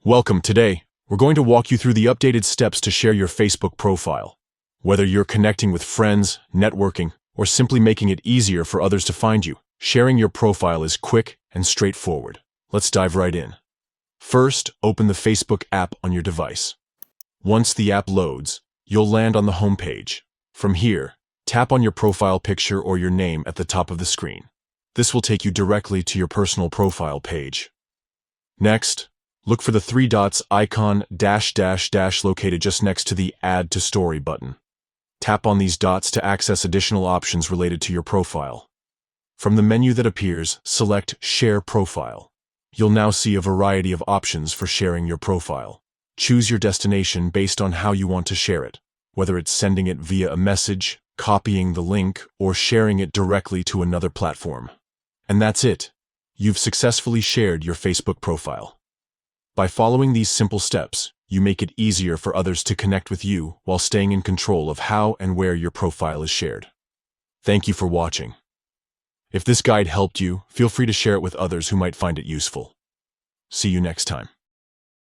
Welcome. Today, we're going to walk you through the updated steps to share your Facebook profile. Whether you're connecting with friends, networking, or simply making it easier for others to find you, sharing your profile is quick and straightforward. Let's dive right in. First, open the Facebook app on your device. Once the app loads, you'll land on the home page. From here, tap on your profile picture or your name at the top of the screen. This will take you directly to your personal profile page. Next, look for the three dots icon -- located just next to the Add to Story button. Tap on these dots to access additional options related to your profile. From the menu that appears, select Share Profile. You'll now see a variety of options for sharing your profile. Choose your destination based on how you want to share it, whether it's sending it via a message, copying the link, or sharing it directly to another platform. And that's it. You've successfully shared your Facebook profile. By following these simple steps, you make it easier for others to connect with you while staying in control of how and where your profile is shared. Thank you for watching. If this guide helped you, feel free to share it with others who might find it useful. See you next time.